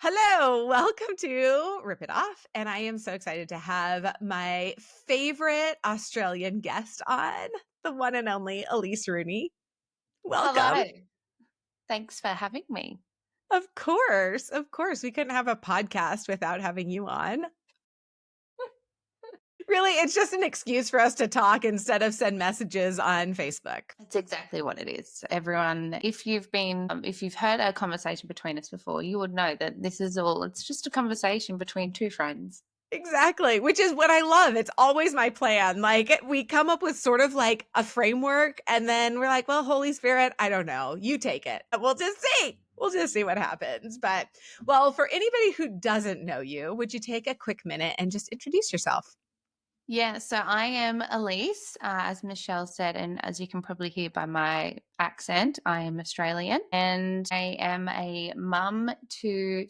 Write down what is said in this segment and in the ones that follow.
Hello, welcome to Rip It Off. And I am so excited to have my favorite Australian guest on, the one and only Elyse Rooney. Welcome. Hello. Thanks for having me. Of course. Of course. We couldn't have a podcast without having you on. Really, it's just an excuse for us to talk instead of send messages on Facebook. That's exactly what it is. Everyone, if you've heard a conversation between us before, you would know that it's just a conversation between two friends. Exactly, which is what I love. It's always my plan. Like, we come up with sort of like a framework, and then we're like, well, Holy Spirit, I don't know. You take it. We'll just see. We'll just see what happens. But, well, for anybody who doesn't know you, would you take a quick minute and just introduce yourself? Yeah, so I am Elise, as Michelle said, and as you can probably hear by my accent, I am Australian, and I am a mum to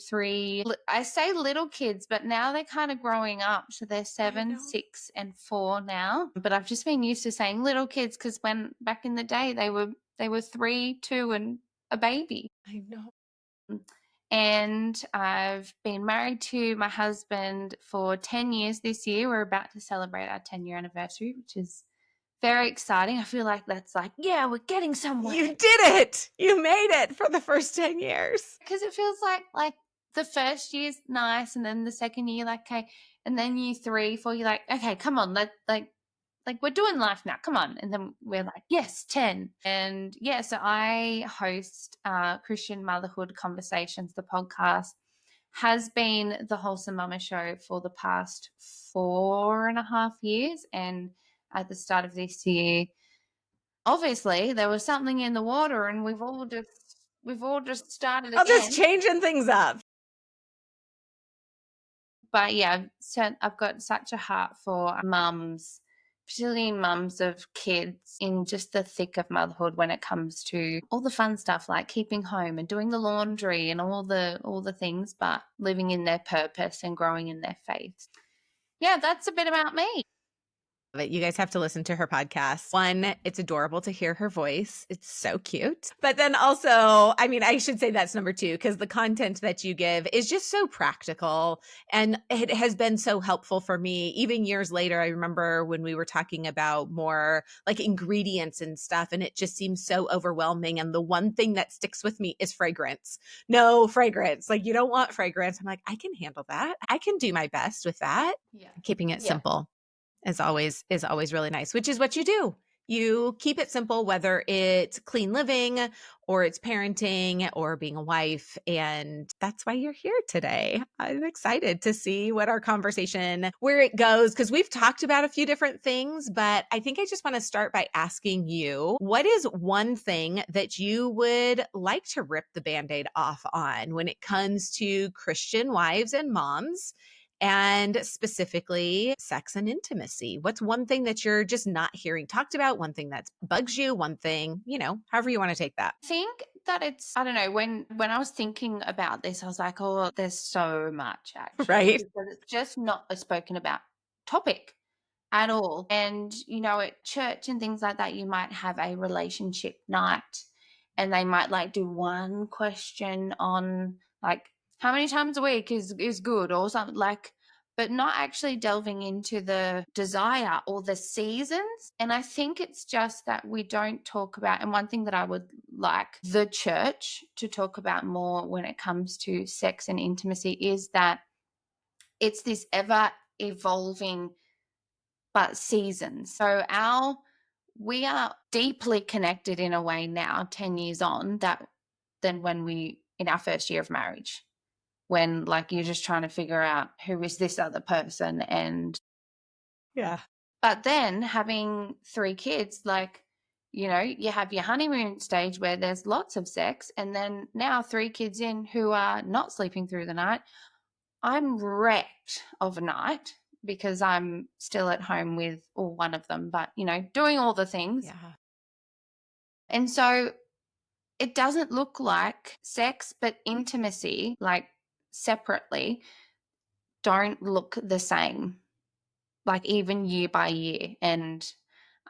I say little kids, but now they're kind of growing up. So they're I 7, know. 6, and 4 now. But I've just been used to saying little kids because when back in the day they were 3, 2, and a baby. I know. And I've been married to my husband for 10 years this year. We're about to celebrate our 10-year anniversary, which is very exciting. I feel like that's like, yeah, we're getting somewhere. You did it. You made it for the first 10 years. Because it feels like the first year's nice, and then the second year, like, okay, and then year 3, 4, you're like, okay, come on, like we're doing life now, come on. And then we're like, yes, 10. And yeah, so I host Christian Motherhood Conversations. The podcast has been the Wholesome Mama Show for the past 4.5 years. And at the start of this year, obviously there was something in the water, and we've all just started I'm just again. changing things up. But yeah, so I've got such a heart for mums, particularly mums of kids in just the thick of motherhood when it comes to all the fun stuff like keeping home and doing the laundry and all the things, but living in their purpose and growing in their faith. Yeah, that's a bit about me. But you guys have to listen to her podcast. One, it's adorable to hear her voice. It's so cute. But then also, I mean, I should say that's number 2, because the content that you give is just so practical. And it has been so helpful for me. Even years later, I remember when we were talking about more like ingredients and stuff, and it just seems so overwhelming. And the one thing that sticks with me is fragrance. No fragrance. Like, you don't want fragrance. I'm like, I can handle that. I can do my best with that. Yeah. Keeping it Yeah. simple is always really nice, which is what you do. You keep it simple, whether it's clean living or it's parenting or being a wife. And that's why you're here today. I'm excited to see what our conversation, where it goes, because we've talked about a few different things, but I think I just want to start by asking you, what is one thing that you would like to rip the bandaid off on when it comes to Christian wives and moms? And specifically sex and intimacy. What's one thing that you're just not hearing talked about? One thing that bugs you, one thing, however you want to take that. I think that I don't know, when I was thinking about this, I was like, oh, there's so much actually, Right? because it's just not a spoken about topic at all. And, at church and things like that, you might have a relationship night, and they might like do one question on like how many times a week is good or something, like, but not actually delving into the desire or the seasons. And I think it's just that we don't talk about, and one thing that I would like the church to talk about more when it comes to sex and intimacy is that it's this ever evolving but seasons. So we are deeply connected in a way now, 10 years on, that than when we in our first year of marriage, when like you're just trying to figure out who is this other person. And Yeah. but then having 3 kids, like, you have your honeymoon stage where there's lots of sex, and then now 3 kids in who are not sleeping through the night. I'm wrecked overnight because I'm still at home with, or one of them, but, doing all the things. Yeah. And so it doesn't look like sex, but intimacy, like separately, don't look the same, like even year by year. And,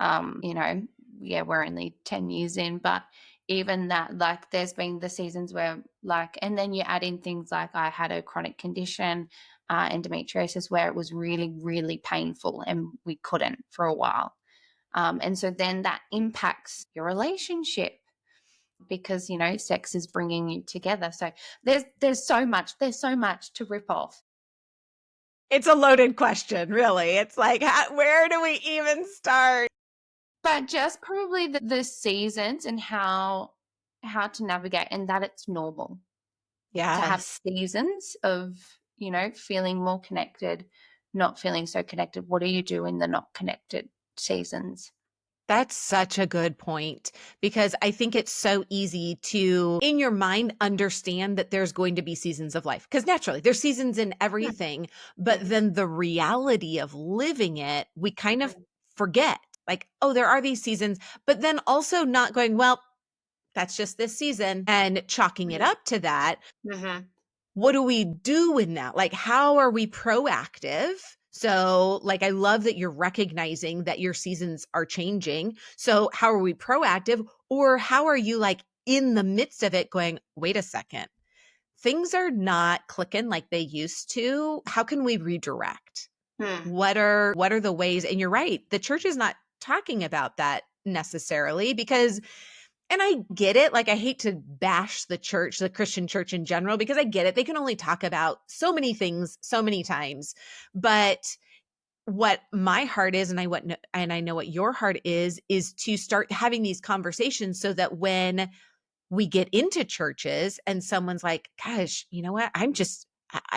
yeah, we're only 10 years in, but even that, like, there's been the seasons where, like, and then you add in things like I had a chronic condition, endometriosis, where it was really, really painful and we couldn't for a while. And so then that impacts your relationship because, sex is bringing you together. So there's so much to rip off. It's a loaded question, really. It's like, where do we even start? But just probably the seasons and how to navigate, and that it's normal to have Yes. seasons of, feeling more connected, not feeling so connected. What do you do in the not connected seasons? That's such a good point because I think it's so easy to, in your mind, understand that there's going to be seasons of life because naturally there's seasons in Mm, everything. But mhm, then the reality of living it, we kind of mhm, forget like, oh, there are these seasons, but then also not going, well, that's just this season and chalking it mhm, up to that. mhm, What do we do in that? Like, how are we proactive? So, like, I love that you're recognizing that your seasons are changing. So, how are we proactive? Or how are you like in the midst of it going, wait a second, things are not clicking like they used to. How can we redirect? mm, What are the ways? And you're right, the church is not talking about that necessarily because and I get it. Like, I hate to bash the church, the Christian church in general, because I get it. They can only talk about so many things so many times. But what my heart is, and I know what your heart is to start having these conversations so that when we get into churches and someone's like, gosh, you know what? I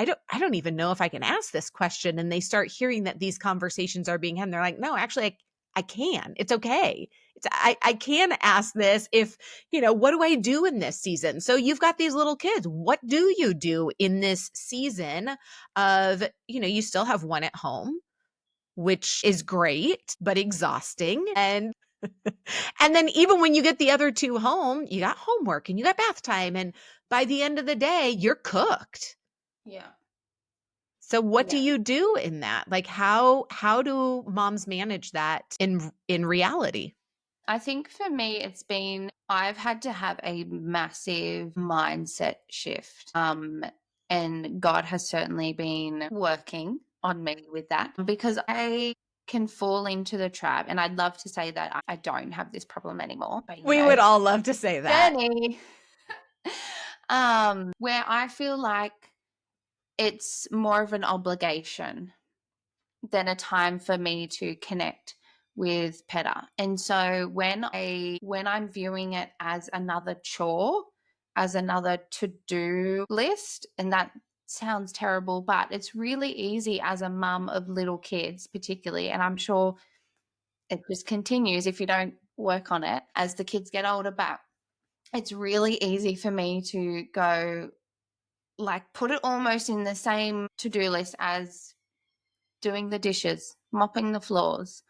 don't even know if I can ask this question. And they start hearing that these conversations are being had. And they're like, no, actually, I can. It's okay. I can ask this if, what do I do in this season? So you've got these little kids. What do you do in this season of, you still have one at home, which is great, but exhausting. And then even when you get the other two home, you got homework and you got bath time. And by the end of the day, you're cooked. yeah, So what do yeah. you do in that? Like how do moms manage that in reality? I think for me, I've had to have a massive mindset shift. And God has certainly been working on me with that because I can fall into the trap. And I'd love to say that I don't have this problem anymore, but We would all love to say that. journey. Where I feel like it's more of an obligation than a time for me to connect with Peta. And so when I'm viewing it as another chore, as another to-do list, and that sounds terrible, but it's really easy as a mum of little kids particularly, and I'm sure it just continues if you don't work on it as the kids get older, but it's really easy for me to go like put it almost in the same to-do list as doing the dishes, mopping the floors.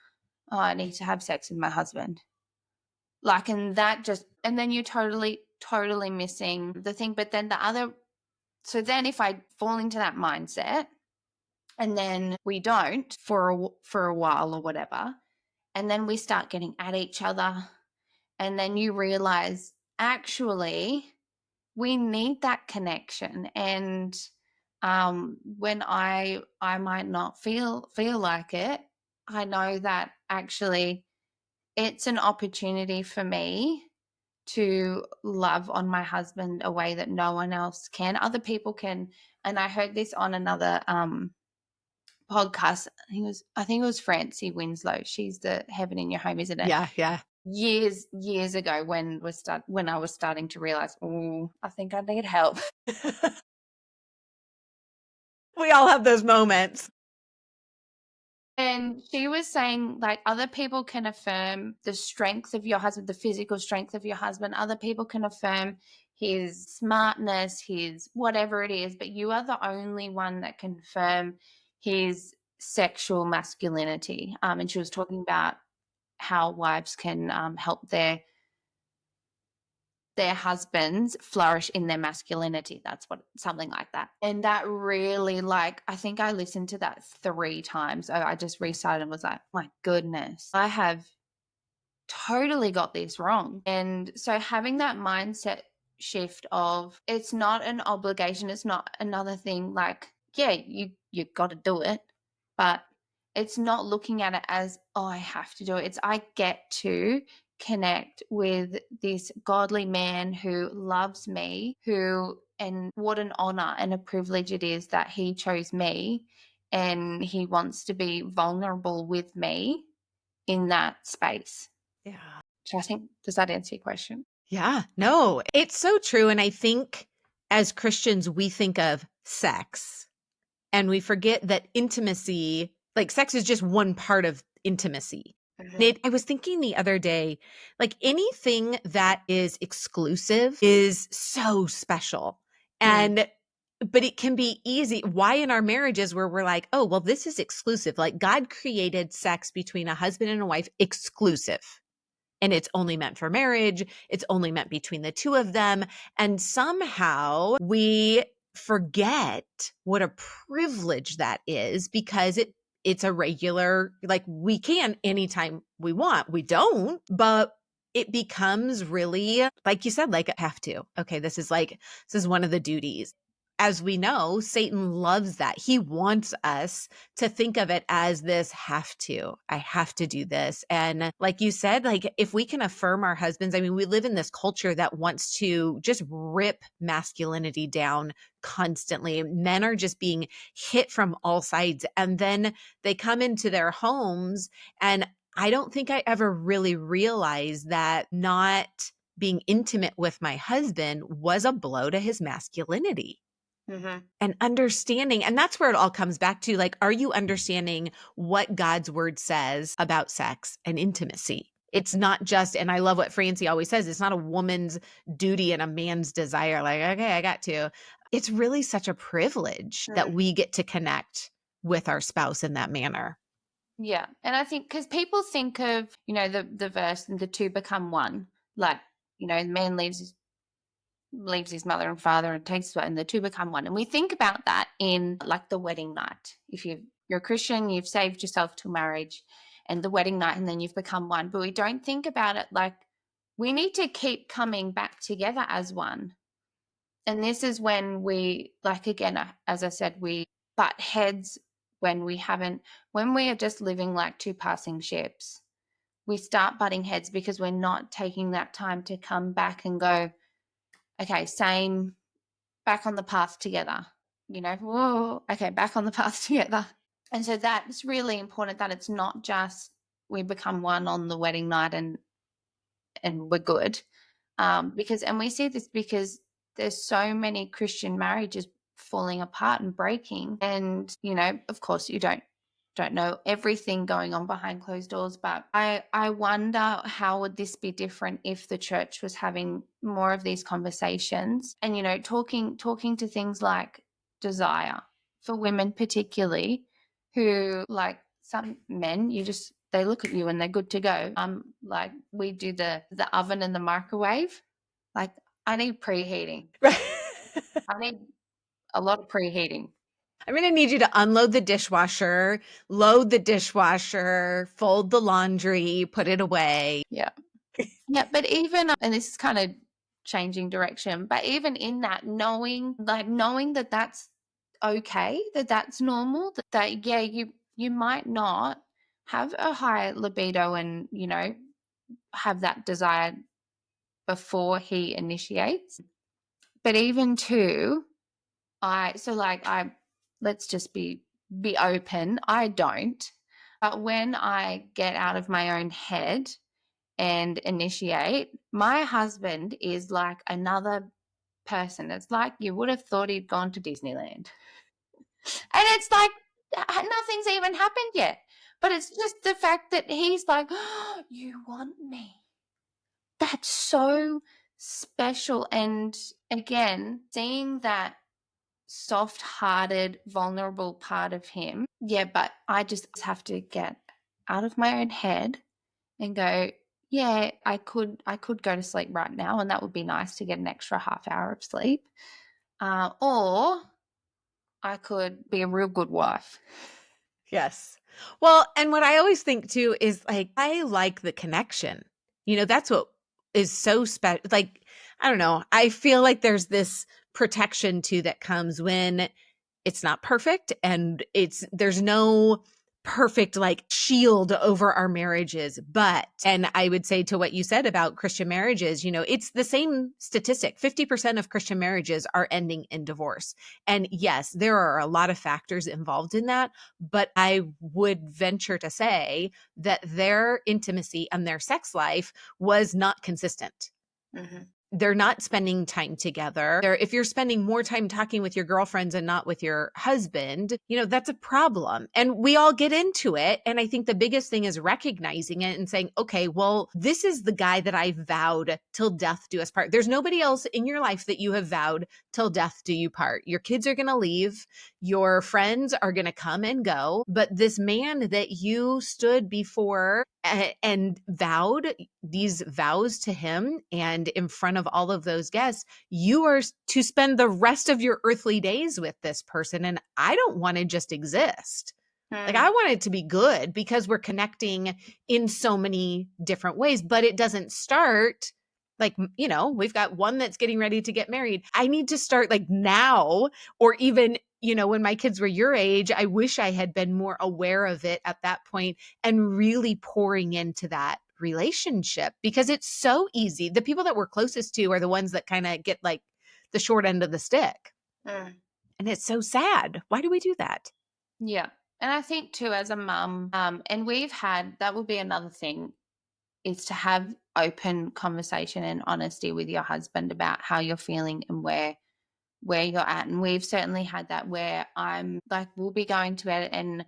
Oh, I need to have sex with my husband. Like, and that just, and then you're totally, totally missing the thing. But then so then if I fall into that mindset and then we don't for a while or whatever, and then we start getting at each other, and then you realize actually we need that connection. And when I might not feel like it, I know that actually it's an opportunity for me to love on my husband a way that no one else can. Other people can, and I heard this on another podcast. I think it was Francie Winslow. She's the Heaven in Your Home, isn't it? Yeah, yeah. Years ago when I was starting to realize, oh, I think I need help. We all have those moments. And she was saying, like, other people can affirm the strength of your husband, the physical strength of your husband. Other people can affirm his smartness, his whatever it is, but you are the only one that can affirm his sexual masculinity. And she was talking about how wives can help their husbands flourish in their masculinity. That's what something like that. And that really, like, I think I listened to that 3 times. I just restarted and was like, my goodness, I have totally got this wrong. And so having that mindset shift of it's not an obligation, it's not another thing like, yeah, you got to do it, but it's not looking at it as, oh, I have to do it. It's I get to connect with this godly man who loves me, who, and what an honor and a privilege it is that he chose me and he wants to be vulnerable with me in that space. Yeah. So I think, does that answer your question? Yeah. No, it's so true. And I think as Christians, we think of sex and we forget that intimacy, like sex is just one part of intimacy. And Mhm. I was thinking the other day, like anything that is exclusive is so special. Mm. And but it can be easy. Why in our marriages where we're like, oh, well, this is exclusive. Like God created sex between a husband and a wife exclusive. And it's only meant for marriage. It's only meant between the two of them. And somehow we forget what a privilege that is because it's a regular, like we can anytime we want. We don't, but it becomes really, like you said, like I have to. Okay, this is one of the duties. As we know, Satan loves that. He wants us to think of it as this have to. I have to do this. And like you said, like if we can affirm our husbands, I mean, we live in this culture that wants to just rip masculinity down constantly. Men are just being hit from all sides. And then they come into their homes. And I don't think I ever really realized that not being intimate with my husband was a blow to his masculinity Mhm. and understanding. And that's where it all comes back to like, are you understanding what God's word says about sex and intimacy? It's not just, and I love what Francie always says, it's not a woman's duty and a man's desire. Like, okay, I got to. It's really such a privilege that Mm. we get to connect with our spouse in that manner. Yeah. And I think because people think of, the verse and the two become one, like, the man leaves his mother and father and takes her, and the two become one. And we think about that in like the wedding night. If you're a Christian, you've saved yourself to marriage and the wedding night, and then you've become one. But we don't think about it like we need to keep coming back together as one. And this is when we, like, again, as I said, we butt heads when when we are just living like two passing ships. We start butting heads because we're not taking that time to come back and go, okay, same, back on the path together, whoa, okay, back on the path together. And so that's really important that it's not just we become one on the wedding night and we're good. Because, and we see this because there's so many Christian marriages falling apart and breaking. And, of course you don't know everything going on behind closed doors, but I wonder how would this be different if the church was having more of these conversations and, talking to things like desire for women particularly, who, like, some men, they look at you and they're good to go. Like we do the oven and the microwave. Like I need preheating. Right. I need a lot of preheating. I'm going to need you to unload the dishwasher, load the dishwasher, fold the laundry, put it away. Yeah. Yeah. But even, and this is kind of changing direction, but even in that, knowing that that's okay, that that's normal, that yeah, you might not have a high libido and, have that desire before he initiates. But even too, I let's just be open. I don't. But when I get out of my own head and initiate, my husband is like another person. It's like you would have thought he'd gone to Disneyland. And it's like nothing's even happened yet. But it's just the fact that he's like, oh, you want me. That's so special. And again, seeing that soft-hearted, vulnerable part of him. Yeah, but I just have to get out of my own head and go, yeah, I could go to sleep right now, and that would be nice to get an extra half hour of sleep. Or I could be a real good wife. Yes. Well, and what I always think too is like, I like the connection. That's what is so special. Like, I don't know. I feel like there's this protection too that comes when it's not perfect, and there's no perfect like shield over our marriages. But, and I would say to what you said about Christian marriages, it's the same statistic. 50% of Christian marriages are ending in divorce. And yes, there are a lot of factors involved in that, but I would venture to say that their intimacy and their sex life was not consistent. Mhm. They're not spending time together. If you're spending more time talking with your girlfriends and not with your husband, that's a problem. And we all get into it. And I think the biggest thing is recognizing it and saying, okay, well, this is the guy that I vowed till death do us part. There's nobody else in your life that you have vowed till death do you part. Your kids are going to leave. Your friends are going to come and go. But this man that you stood before and vowed these vows to him and in front of all of those guests, you are to spend the rest of your earthly days with this person. And I don't want to just exist. Like, Mm. I want it to be good because we're connecting in so many different ways, but it doesn't start like, we've got one that's getting ready to get married. I need to start like now, or even, when my kids were your age. I wish I had been more aware of it at that point and really pouring into that relationship, because it's so easy. The people that we're closest to are the ones that kind of get like the short end of the stick. Mm. And it's so sad. Why do we do that? Yeah. And I think too, as a mum, and we've had, that would be another thing, is to have open conversation and honesty with your husband about how you're feeling and where you're at. And we've certainly had that where I'm like, we'll be going to bed and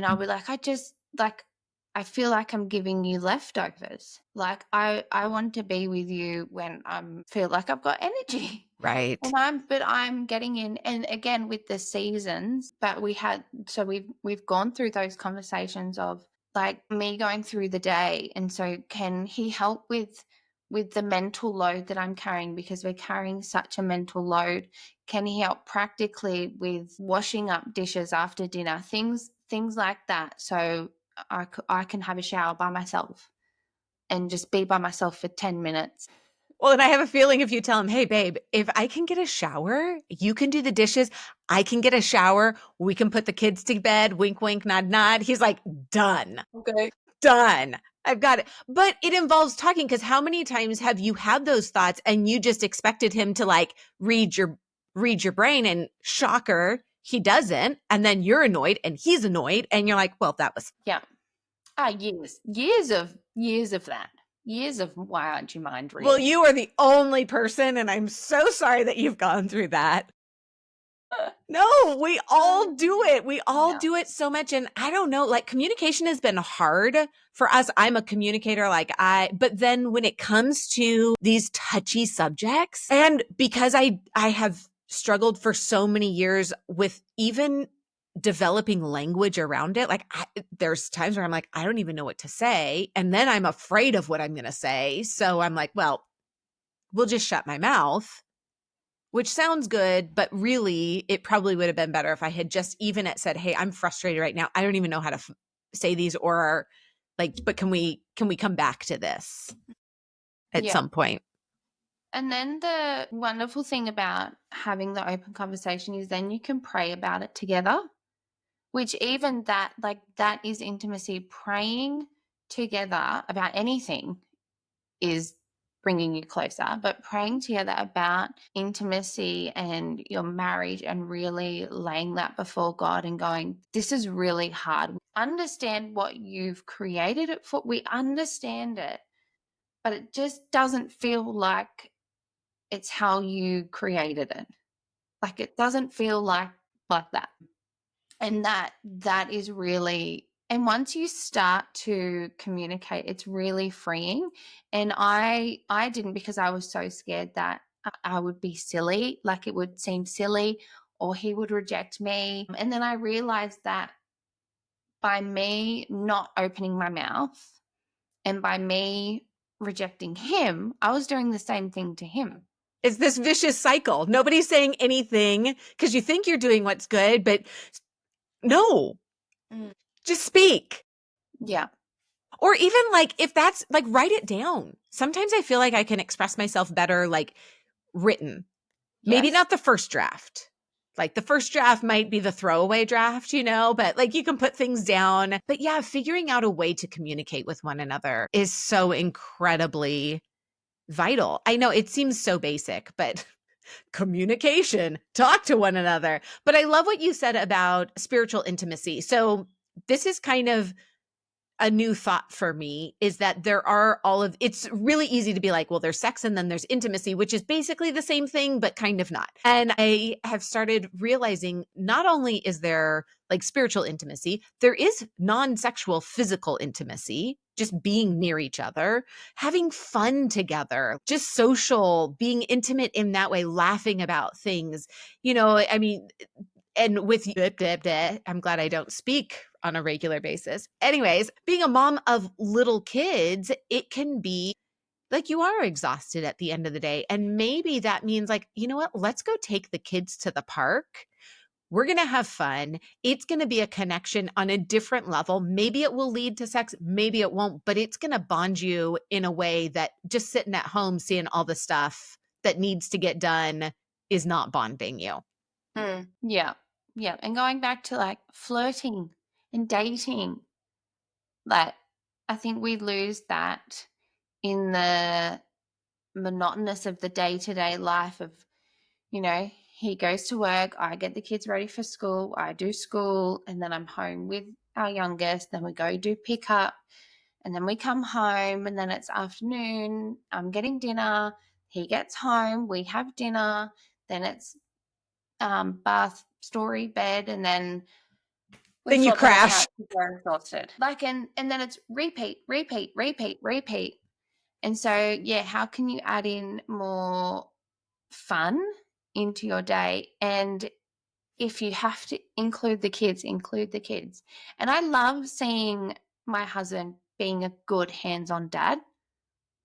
I'll be like, I feel like I'm giving you leftovers. Like I want to be with you when I feel like I've got energy. Right. And I'm getting in, and again with the seasons, but we've gone through those conversations of like me going through the day, and so can he help with the mental load that I'm carrying, because we're carrying such a mental load? Can he help practically with washing up dishes after dinner, things like that, so I can have a shower by myself and just be by myself for 10 minutes. Well, and I have a feeling if you tell him, hey, babe, if I can get a shower, you can do the dishes. I can get a shower. We can put the kids to bed. Wink, wink, nod, nod. He's like, done, Okay. done. I've got it. But it involves talking, because how many times have you had those thoughts and you just expected him to like read your brain, and shocker, he doesn't. And then you're annoyed and he's annoyed and you're like, well, that was. Yeah. Ah, years of that. Years of why aren't you mind Well, reading? you are the only person, and I'm so sorry that you've gone through that. No, we all do it. We all Yeah. do it so much. And I don't know, like, communication has been hard for us. I'm a communicator, but then when it comes to these touchy subjects, and because I have struggled for so many years with even developing language around it, like, there's times where I'm like, I don't even know what to say. And then I'm afraid of what I'm going to say. So I'm like, well, we'll just shut my mouth, which sounds good, but really it probably would have been better if I had just even said, hey, I'm frustrated right now. I don't even know how to say these, or like, but can we come back to this at Yeah. some point? And then the wonderful thing about having the open conversation is then you can pray about it together, which even that, like, that is intimacy. Praying together about anything is bringing you closer, but praying together about intimacy and your marriage and really laying that before God and going, this is really hard. We understand what you've created it for. We understand it, but it just doesn't feel like it's how you created it. Like it doesn't feel like that. And that is really, and once you start to communicate, it's really freeing. And I didn't, because I was so scared that I would be silly, like it would seem silly, or he would reject me. And then I realized that by me not opening my mouth and by me rejecting him, I was doing the same thing to him. It's this vicious cycle. Nobody's saying anything because you think you're doing what's good, but no, Mm. just speak. Yeah. Or even like if that's like write it down. Sometimes I feel like I can express myself better like written. Maybe Yes. not the first draft. Like the first draft might be the throwaway draft, but like you can put things down. But yeah, figuring out a way to communicate with one another is so incredibly vital. I know it seems so basic, but communication, talk to one another. But I love what you said about spiritual intimacy. So this is kind of a new thought for me is that there are it's really easy to be like, well, there's sex and then there's intimacy, which is basically the same thing, but kind of not. And I have started realizing not only is there like spiritual intimacy, there is non-sexual physical intimacy, just being near each other, having fun together, just social, being intimate in that way, laughing about things. I mean, and with I'm glad I don't speak on a regular basis. Anyways, being a mom of little kids, it can be like you are exhausted at the end of the day. And maybe that means like, you know what? Let's go take the kids to the park. We're going to have fun. It's going to be a connection on a different level. Maybe it will lead to sex, maybe it won't, but it's going to bond you in a way that just sitting at home seeing all the stuff that needs to get done is not bonding you. Yeah. Yeah. And going back to like flirting and dating, like I think we lose that in the monotonous of the day-to-day life of, he goes to work, I get the kids ready for school, I do school, and then I'm home with our youngest, then we go do pickup, and then we come home, and then it's afternoon, I'm getting dinner, he gets home, we have dinner, then it's bath, story, bed, and then we Then you flop on the crash. couch because we're exhausted. Like, and then it's repeat, repeat, repeat, repeat. And so, yeah, how can you add in more fun into your day? And if you have to include the kids, include the kids. And I love seeing my husband being a good hands-on dad.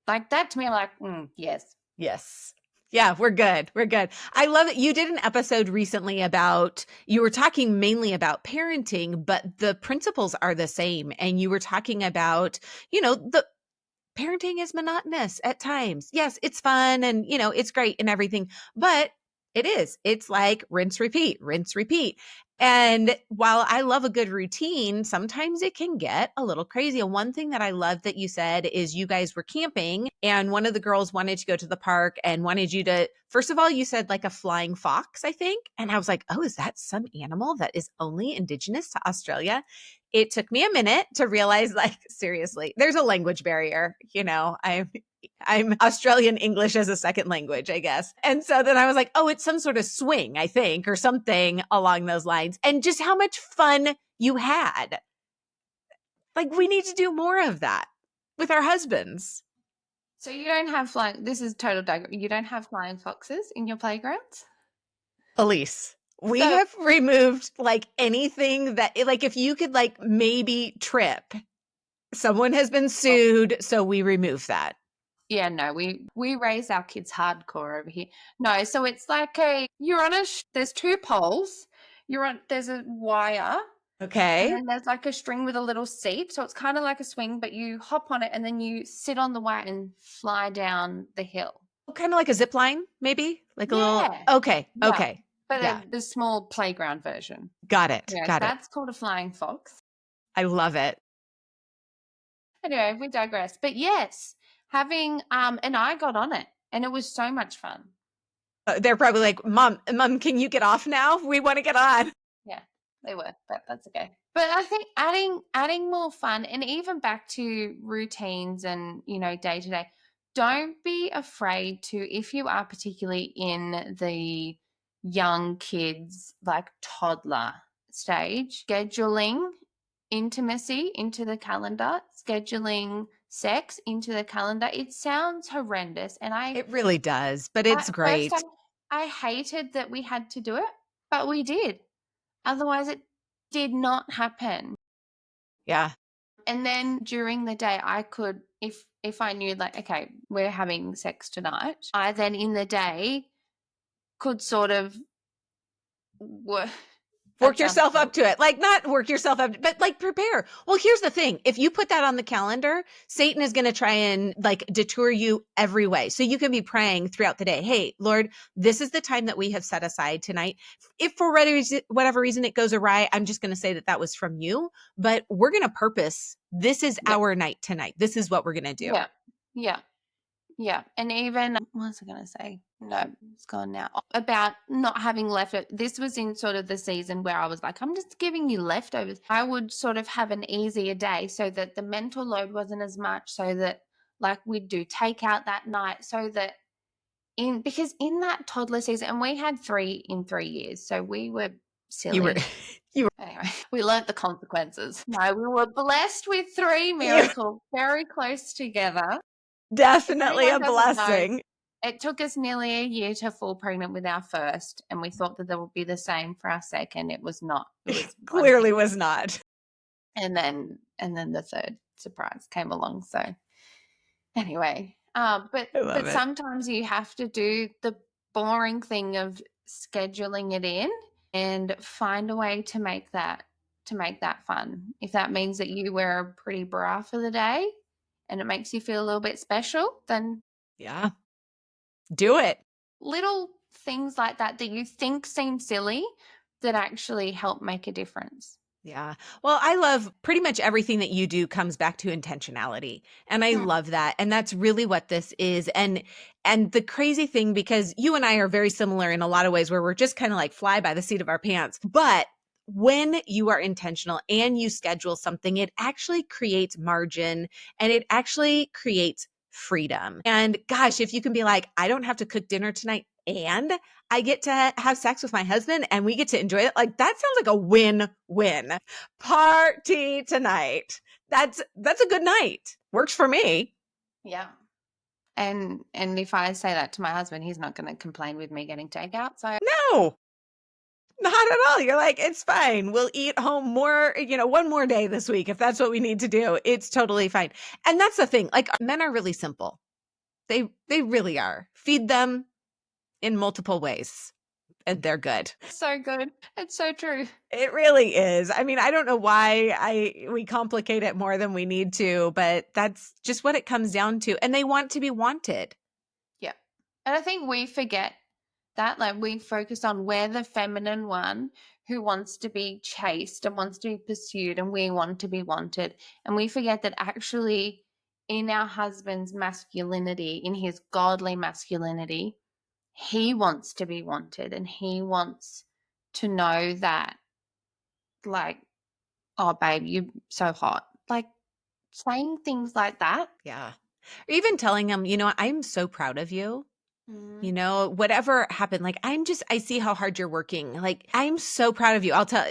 Like that to me, I'm like, yes. Yes. Yeah, we're good. We're good. I love it. You did an episode recently about, you were talking mainly about parenting, but the principles are the same. And you were talking about, the parenting is monotonous at times. Yes, it's fun and, it's great and everything, but it's like rinse, repeat, rinse, repeat. And while I love a good routine, sometimes it can get a little crazy. And one thing that I love that you said is you guys were camping and one of the girls wanted to go to the park and wanted you to, first of all, you said like a flying fox, I think. And I was like, oh, is that some animal that is only indigenous to Australia? It took me a minute to realize, like, seriously, there's a language barrier. I'm Australian English as a second language, I guess. And so then I was like, oh, it's some sort of swing, I think, or something along those lines. And just how much fun you had. Like, we need to do more of that with our husbands. So you don't have flying, this is total diagram. You don't have flying foxes in your playgrounds? Elyse, we So, have removed like anything that, like, if you could, like, maybe trip, someone has been sued. So we remove that. yeah, no, we raise our kids hardcore over here. No, so it's like you're on there's two poles. There's a wire, and Okay. then there's like a string with a little seat. So it's kind of like a swing, but you hop on it and then you sit on the wire and fly down the hill. Kind of like a zip line, maybe like a little. Yeah, Okay. yeah, Okay. but Yeah. the small playground version. Got it. Yeah, Got it. that's called a flying fox. I love it. Anyway, we digress. But yes, having and I got on it, and it was so much fun. They're probably like, mom, can you get off now? We want to get on. Yeah, they were, but that's okay. But I think adding more fun and even back to routines and day to day, don't be afraid to, if you are particularly in the young kids like toddler stage, scheduling intimacy into the calendar, scheduling sex into the calendar. It sounds horrendous, and It really does, but it's at first great. I hated that we had to do it, but we did. Otherwise, it did not happen. Yeah. And then during the day, I could, if I knew like, okay, we're having sex tonight, I then in the day could sort of work. Work adjust yourself up it. to it. Like, not work yourself up, but like prepare. Well, here's the thing. If you put that on the calendar, Satan is going to try and like detour you every way. So you can be praying throughout the day. Hey, Lord, this is the time that we have set aside tonight. If for whatever reason it goes awry, I'm just going to say that that was from you, but we're going to purpose. This is Yeah. our night tonight. This is what we're going to do. Yeah. Yeah. Yeah, and even what was I gonna say? No, it's gone now. About not having leftovers. This was in sort of the season where I was like, I'm just giving you leftovers. I would sort of have an easier day so that the mental load wasn't as much, so that like we'd do takeout that night, so that because in that toddler season, and we had three in 3 years, so we were You were, silly. you were Anyway, we learnt the consequences. No, we were blessed with three you miracles very close together. If definitely a anyone doesn't know, blessing. it took us nearly a year to fall pregnant with our first, and we thought that would be the same for our second. It was not. It was one thing. Clearly was not. And then the third surprise came along. So anyway, I love but it. sometimes you have to do the boring thing of scheduling it in and find a way to make that fun. If that means that you wear a pretty bra for the day and it makes you feel a little bit special, then Yeah. Do it. little things like that that you think seem silly that actually help make a difference. Yeah. Well, I love pretty much everything that you do comes back to intentionality. And I Mm, love that. And that's really what this is. And the crazy thing, because you and I are very similar in a lot of ways where we're just kind of like fly by the seat of our pants. But when you are intentional and you schedule something, it actually creates margin and it actually creates freedom. And gosh, if you can be like, I don't have to cook dinner tonight and I get to have sex with my husband and we get to enjoy it. Like that sounds like a win-win. Party tonight. That's a good night. Works for me. yeah. And if I say that to my husband, he's not going to complain with me getting takeout. So No, not at all. You're like, it's fine. We'll eat home more, one more day this week if that's what we need to do. It's totally fine. And that's the thing. Like men are really simple. They really are. Feed them in multiple ways and they're good. it's so good. It's so true. It really is. I mean, I don't know why we complicate it more than we need to, but that's just what it comes down to. And they want to be wanted. Yeah. And I think we forget that. Like we focus on we're the feminine one who wants to be chased and wants to be pursued, and we want to be wanted. And we forget that actually in our husband's masculinity, in his godly masculinity, he wants to be wanted and he wants to know that, like, oh, babe, you're so hot. Like saying things like that. Yeah. Or even telling them, I'm so proud of you. Mm. Whatever happened, like, I see how hard you're working. Like, I'm so proud of you. I'll tell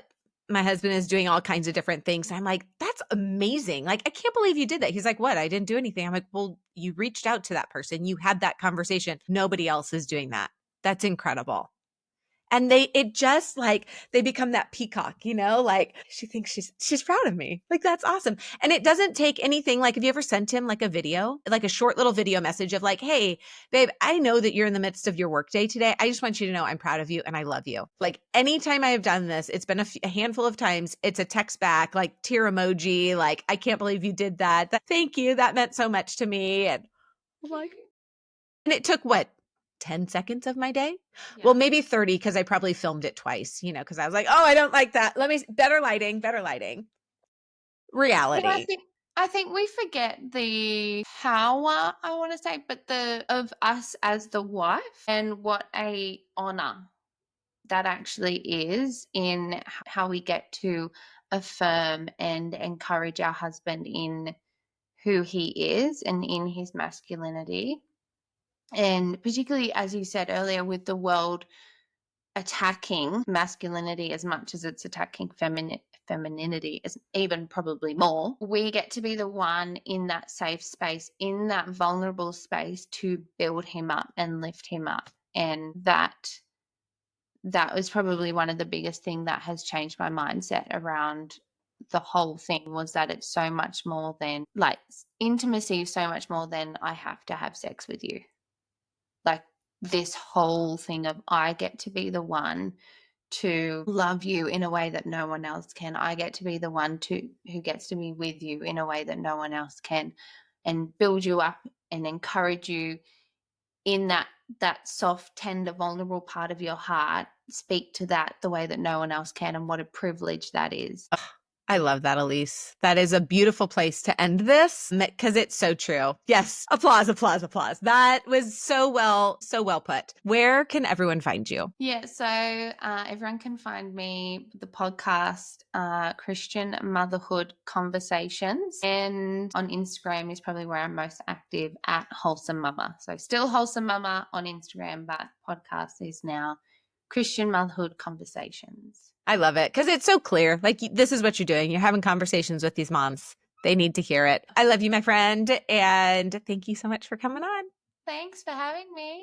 my husband is doing all kinds of different things. I'm like, that's amazing. Like, I can't believe you did that. He's like, what? I didn't do anything. I'm like, well, you reached out to that person. You had that conversation. Nobody else is doing that. That's incredible. And it just like they become that peacock, like she thinks she's proud of me. Like that's awesome. And it doesn't take anything. Like, have you ever sent him like a video, like a short little video message of like, hey, babe, I know that you're in the midst of your workday today. I just want you to know I'm proud of you and I love you. Like anytime I have done this, it's been a handful of times. It's a text back, like tear emoji, like, I can't believe you did that. Thank you. That meant so much to me. And I'm like, and it took what? 10 seconds of my day? Well, Yeah. maybe 30 because I probably filmed it twice, because I was like, oh, I don't like that. Better lighting, better lighting. But I Reality. think I think we forget the power, I want to say, but the of us as the wife and what a honor that actually is in how we get to affirm and encourage our husband in who he is and in his masculinity. And particularly, as you said earlier, with the world attacking masculinity as much as it's attacking femininity, as even probably more, we get to be the one in that safe space, in that vulnerable space, to build him up and lift him up. And that was probably one of the biggest thing that has changed my mindset around the whole thing, was that it's so much more than like intimacy, so much more than I have to have sex with you. Like this whole thing of I get to be the one to love you in a way that no one else can. I get to be the one who gets to be with you in a way that no one else can, and build you up and encourage you in that soft, tender, vulnerable part of your heart. Speak to that the way that no one else can, and what a privilege that is. I love that, Elyse. That is a beautiful place to end this because it's so true. Yes. Applause, applause, applause. That was so well put. Where can everyone find you? Yeah, so everyone can find me, the podcast, Christian Motherhood Conversations, and on Instagram is probably where I'm most active, at Wholesome Mama. So still Wholesome Mama on Instagram, but podcast is now Christian Motherhood Conversations. I love it because it's so clear. Like, this is what you're doing. You're having conversations with these moms. They need to hear it. I love you, my friend. And thank you so much for coming on. Thanks for having me.